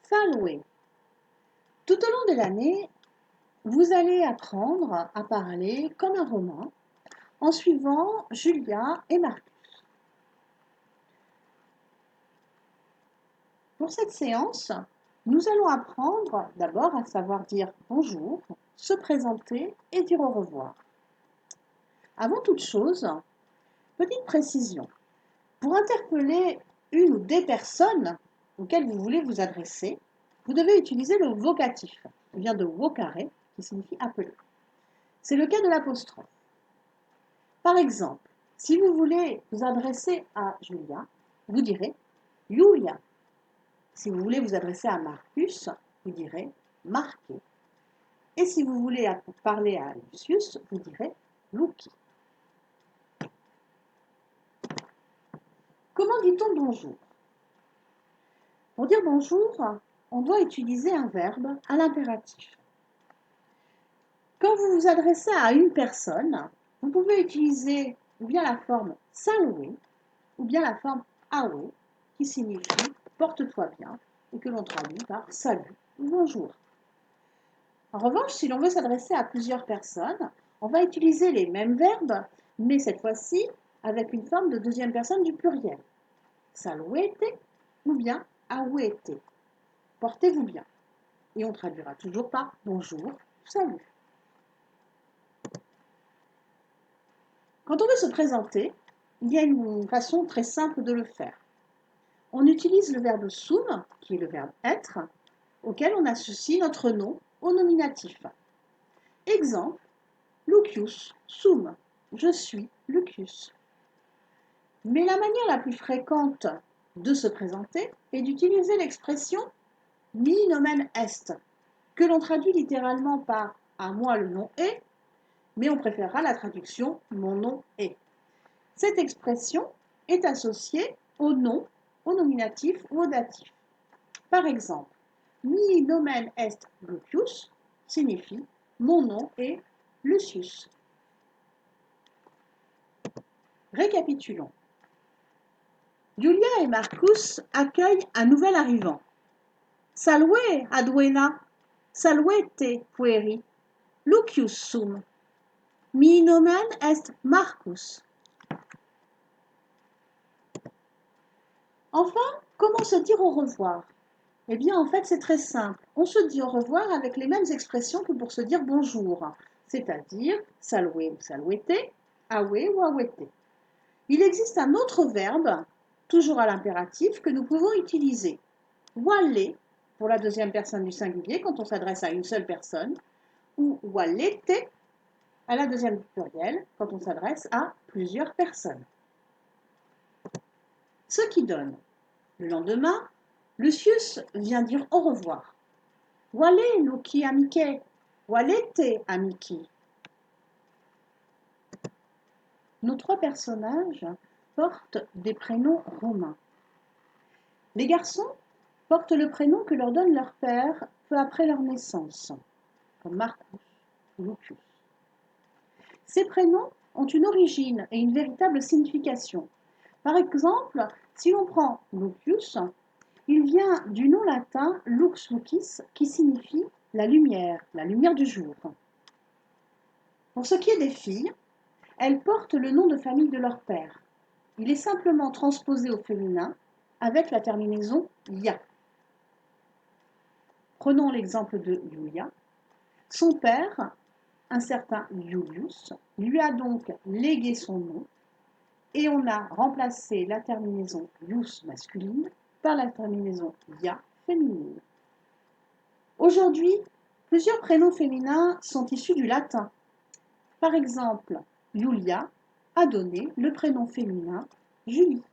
Salve. Tout au long de l'année, vous allez apprendre à parler comme un romain en suivant Julia et Marcus. Pour cette séance, nous allons apprendre d'abord à savoir dire bonjour, se présenter et dire au revoir. Avant toute chose, petite précision, pour interpeller une ou des personnes auxquelles vous voulez vous adresser, vous devez utiliser le vocatif, qui vient de vocare, qui signifie appeler. C'est le cas de l'apostrophe. Par exemple, si vous voulez vous adresser à Julia, vous direz Julia. Si vous voulez vous adresser à Marcus, vous direz Marqué. Et si vous voulez parler à Lucius, vous direz Luci. Comment dit-on bonjour? Pour dire bonjour, on doit utiliser un verbe à l'impératif. Quand vous vous adressez à une personne, vous pouvez utiliser ou bien la forme salve ou bien la forme awe, qui signifie porte-toi bien et que l'on traduit par salut ou bonjour. En revanche, si l'on veut s'adresser à plusieurs personnes, on va utiliser les mêmes verbes, mais cette fois-ci avec une forme de deuxième personne du pluriel. Saluete ou bien awete. Portez-vous bien. Et on traduira toujours par bonjour, salut. Quand on veut se présenter, il y a une façon très simple de le faire. On utilise le verbe sum, qui est le verbe être, auquel on associe notre nom au nominatif. Exemple, Lucius sum, je suis Lucius. Mais la manière la plus fréquente de se présenter est d'utiliser l'expression mi nomen est, que l'on traduit littéralement par à moi le nom est, mais on préférera la traduction mon nom est. Cette expression est associée au nom, au nominatif ou au datif. Par exemple, mi nomen est Lucius signifie mon nom est Lucius. Récapitulons. Julia et Marcus accueillent un nouvel arrivant. Salve aduena, salvete pueri, Lucius sum. Mi nomen est Marcus. Enfin, comment se dire au revoir? Eh bien, en fait, c'est très simple. On se dit au revoir avec les mêmes expressions que pour se dire bonjour, c'est-à-dire salve ou salvete, awe ou awete. Il existe un autre verbe, toujours à l'impératif, que nous pouvons utiliser. Walle, pour la deuxième personne du singulier, quand on s'adresse à une seule personne, ou wallete, à la deuxième du pluriel, quand on s'adresse à plusieurs personnes. Ce qui donne, le lendemain, Lucius vient dire au revoir. Walle Luci amiche, wallete amici. Nos trois personnages portent des prénoms romains. Les garçons portent le prénom que leur donne leur père peu après leur naissance, comme Marcus ou Lucius. Ces prénoms ont une origine et une véritable signification. Par exemple, si l'on prend Lucius, il vient du nom latin lux lucis qui signifie la lumière du jour. Pour ce qui est des filles, elles portent le nom de famille de leur père. Il est simplement transposé au féminin avec la terminaison ia. Prenons l'exemple de Julia. Son père, un certain Julius, lui a donc légué son nom et on a remplacé la terminaison ius masculine par la terminaison ia féminine. Aujourd'hui, plusieurs prénoms féminins sont issus du latin. Par exemple, Julia a donné le prénom féminin Julie.